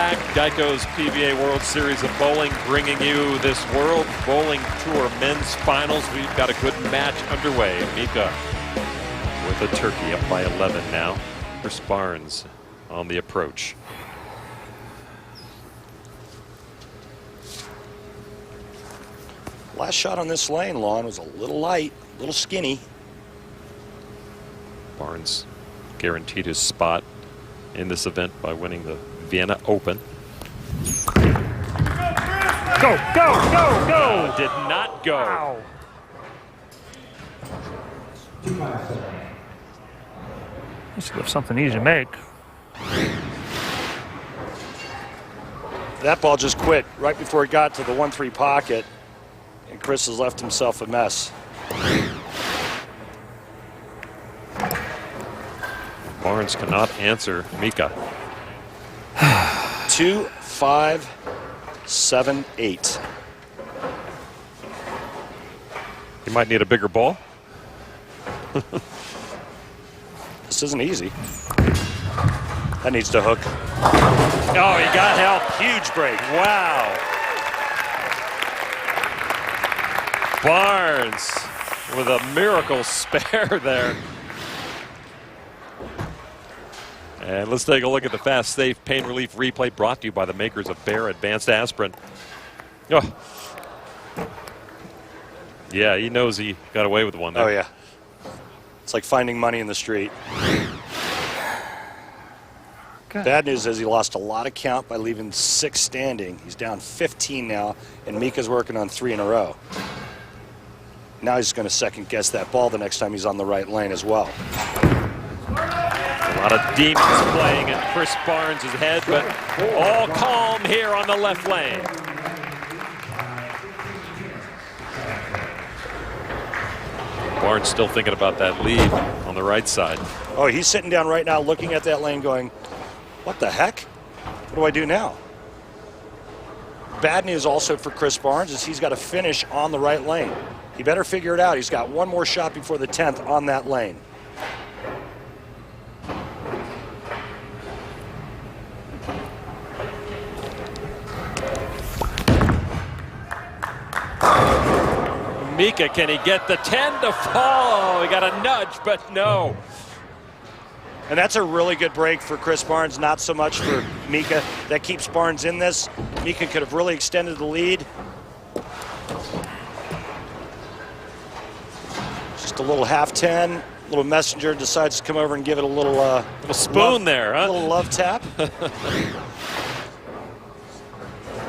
back. Geico's PBA World Series of Bowling bringing you this World Bowling Tour Men's Finals. We've got a good match underway. Mika with a turkey up by 11 now. Chris Barnes on the approach. Last shot on this lane, Lon, was a little light, a little skinny. Barnes guaranteed his spot in this event by winning the Vienna Open. Go, go, go, go! Did not go. Wow. This is something easy to make. That ball just quit right before it got to the 1-3 pocket, and Chris has left himself a mess. Barnes cannot answer Mika. 2, 5, 7, 8. He might need a bigger ball. This isn't easy. That needs to hook. Oh, he got help. Huge break. Wow. Barnes with a miracle spare there. And let's take a look at the Fast Safe Pain Relief Replay brought to you by the makers of Bayer Advanced Aspirin. Oh. Yeah, he knows he got away with one there. Oh, yeah. It's like finding money in the street. Good. Bad news is he lost a lot of count by leaving 6 standing. He's down 15 now, and Mika's working on 3 in a row. Now he's going to second guess that ball the next time he's on the right lane as well. A lot of demons playing in Chris Barnes' head, but all calm here on the left lane. Barnes still thinking about that lead on the right side. Oh, he's sitting down right now looking at that lane going, what the heck? What do I do now? Bad news also for Chris Barnes is he's got to finish on the right lane. He better figure it out. He's got one more shot before the 10th on that lane. Mika, can he get the 10 to fall? He got a nudge, but no. And that's a really good break for Chris Barnes, not so much for Mika. That keeps Barnes in this. Mika could have really extended the lead. Just a little half 10. Little messenger decides to come over and give it a little little spoon there, huh? A little love tap.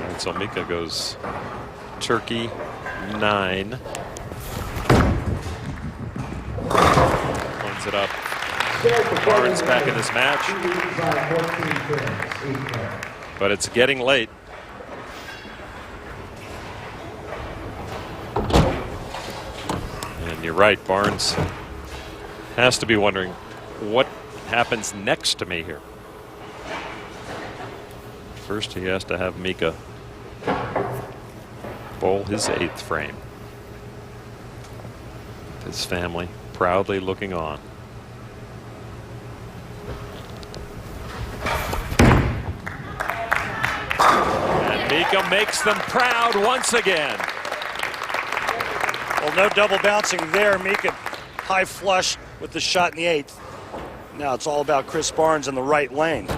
And so Mika goes turkey 9. Cleans it up. Barnes back in this match. But it's getting late. And you're right, Barnes has to be wondering what happens next to me here. First, he has to have Mika bowl his 8th frame. His family proudly looking on. And Mika makes them proud once again. Well, no double bouncing there. Mika high flush with the shot in the 8th. Now it's all about Chris Barnes in the right lane.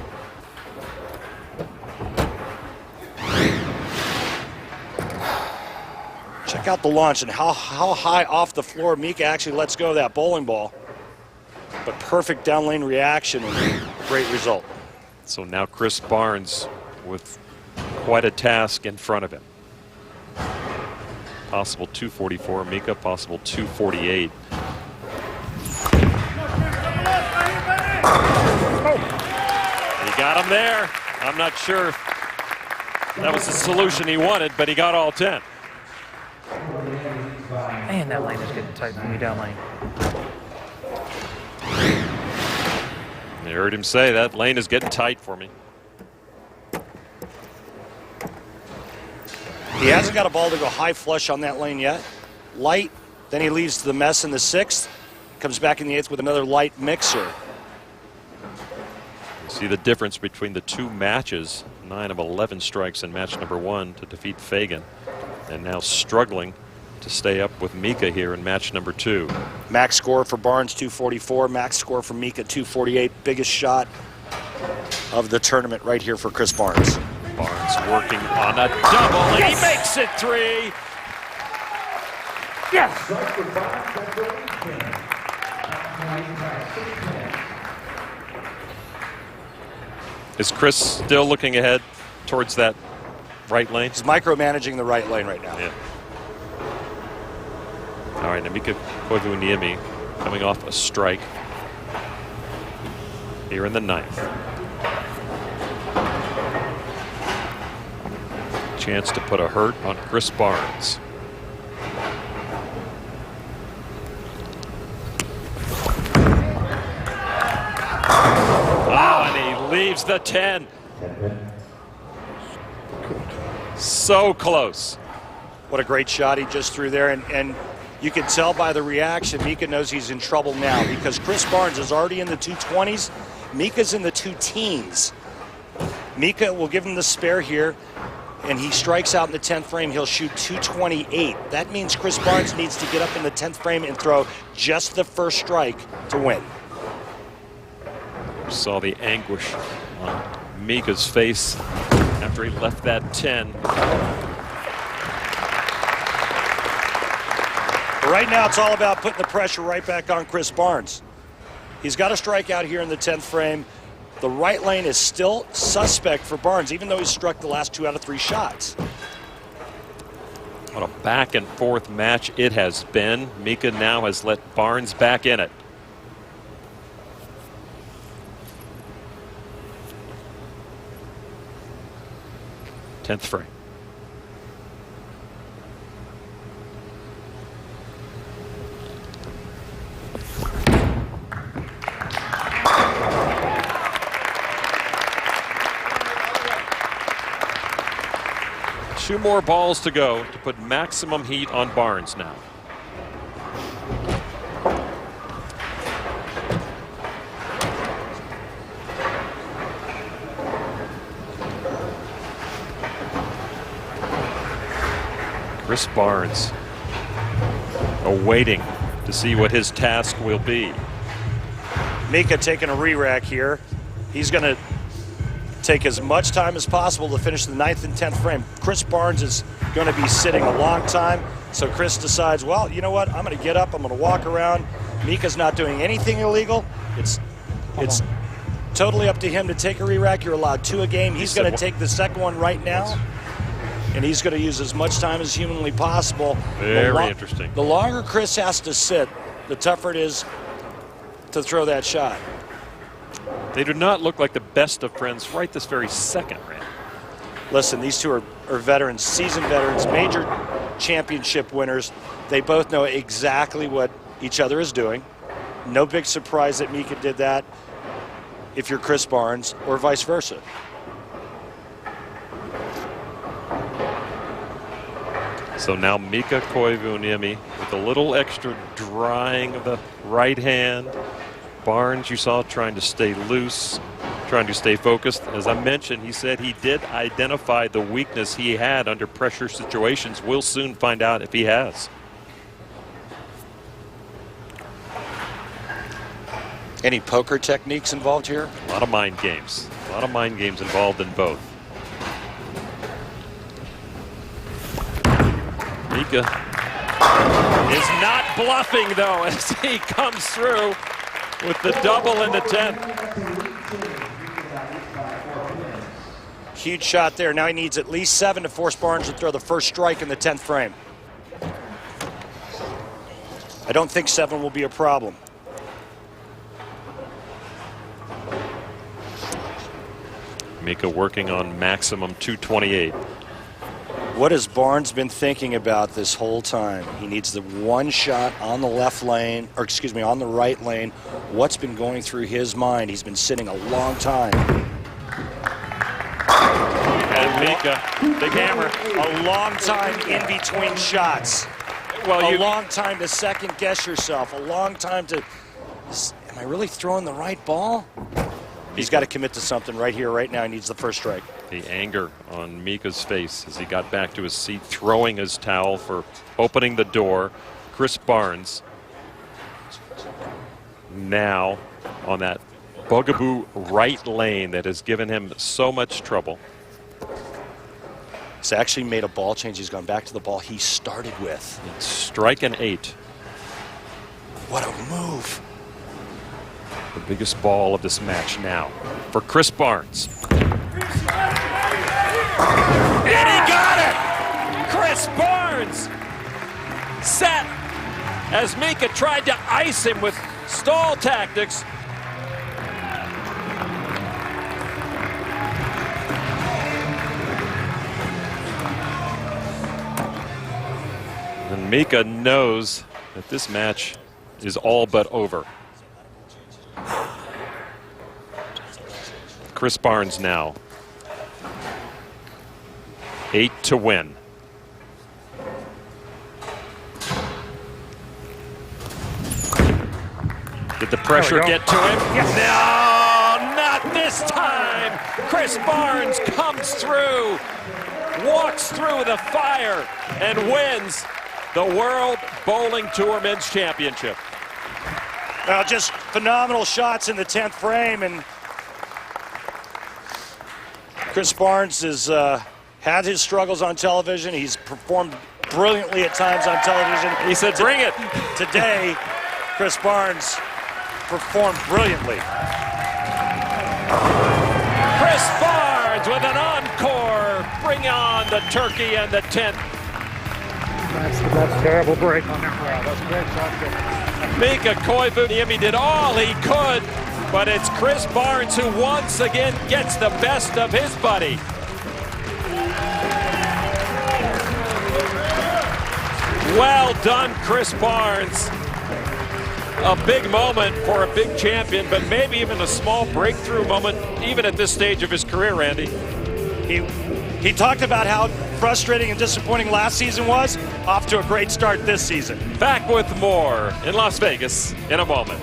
Check out the launch and how high off the floor Mika actually lets go of that bowling ball. But perfect down lane reaction and great result. So now Chris Barnes with quite a task in front of him. Possible 244, Mika possible 248. He got him there. I'm not sure if that was the solution he wanted, but he got all 10. Man, that lane is getting tight from me down lane. You heard him say that lane is getting tight for me. He hasn't got a ball to go high flush on that lane yet. Light, then he leaves the mess in the 6th. Comes back in the 8th with another light mixer. You see the difference between the 2 matches 9 of 11 strikes in match number 1 to defeat Fagan, and now struggling to stay up with Mika here in match number 2. Max score for Barnes 244. Max score for Mika 248. Biggest shot of the tournament right here for Chris Barnes. Barnes working on a double, and he makes it 3. Yes! Is Chris still looking ahead towards that right lane? He's micromanaging the right lane right now. Yeah. All right, Namika Koivuniemi coming off a strike here in the 9th. Chance to put a hurt on Chris Barnes. Oh, and he leaves the 10. So close. What a great shot he just threw there. And you can tell by the reaction, Mika knows he's in trouble now because Chris Barnes is already in the 220s. Mika's in the 2-teens. Mika will give him the spare here, and he strikes out in the 10th frame. He'll shoot 228. That means Chris Barnes needs to get up in the 10th frame and throw just the first strike to win. Saw the anguish on Mika's face after he left that 10. Right now, it's all about putting the pressure right back on Chris Barnes. He's got a strikeout here in the 10th frame. The right lane is still suspect for Barnes, even though he's struck the last 2 out of 3 shots. What a back and forth match it has been. Mika now has let Barnes back in it. Tenth frame. Two more balls to go to put maximum heat on Barnes now. Chris Barnes awaiting to see what his task will be. Mika taking a re-rack here. He's going to take as much time as possible to finish the 9th and 10th frame. Chris Barnes is going to be sitting a long time, so Chris decides, well, you know what, I'm going to get up, I'm going to walk around. Mika's not doing anything illegal. It's totally up to him to take a re-rack. You're allowed 2 a game. He's going to take the second one right now, and he's going to use as much time as humanly possible. Very interesting. The longer Chris has to sit, the tougher it is to throw that shot. They do not look like the best of friends right this very second, Rand. Listen, these two are veterans, seasoned veterans, major championship winners. They both know exactly what each other is doing. No big surprise that Mika did that if you're Chris Barnes, or vice versa. So now Mika Koivuniemi with a little extra drying of the right hand. Barnes, you saw, trying to stay loose, trying to stay focused. As I mentioned, he said he did identify the weakness he had under pressure situations. We'll soon find out if he has. Any poker techniques involved here? A lot of mind games. A lot of mind games involved in both. Mika is not bluffing, though, as he comes through with the double in the 10th. Huge shot there. Now he needs at least 7 to force Barnes to throw the first strike in the 10th frame. I don't think 7 will be a problem. Mika working on maximum 228. What has Barnes been thinking about this whole time? He needs the one shot on the left lane, or excuse me, on the right lane. What's been going through his mind? He's been sitting a long time. And Mika, big hammer. A long time in between shots. Well, a long time to second guess yourself. A long time to, am I really throwing the right ball? He's got to commit to something right here, right now. He needs the first strike. The anger on Mika's face as he got back to his seat, throwing his towel for opening the door. Chris Barnes now on that bugaboo right lane that has given him so much trouble. He's actually made a ball change. He's gone back to the ball he started with. It's strike and 8. What a move. The biggest ball of this match now for Chris Barnes. And he got it! Chris Barnes set as Mika tried to ice him with stall tactics. And Mika knows that this match is all but over. Chris Barnes now 8 to win. Did the pressure get to him? Yes. No, not this time. Chris Barnes comes through, walks through the fire, and wins the World Bowling Tour Men's Championship. Just phenomenal shots in the 10th frame, and Chris Barnes has had his struggles on television. He's performed brilliantly at times on television. He said, bring it. Today, Chris Barnes performed brilliantly. Chris Barnes with an encore. Bring on the turkey and the 10th. That's terrible break on that round. That's a great shot. Mika Koivuniemi did all he could, but it's Chris Barnes who once again gets the best of his buddy. Well done, Chris Barnes. A big moment for a big champion, but maybe even a small breakthrough moment, even at this stage of his career, Randy. He talked about how frustrating and disappointing last season was. Off to a great start this season. Back with more in Las Vegas in a moment.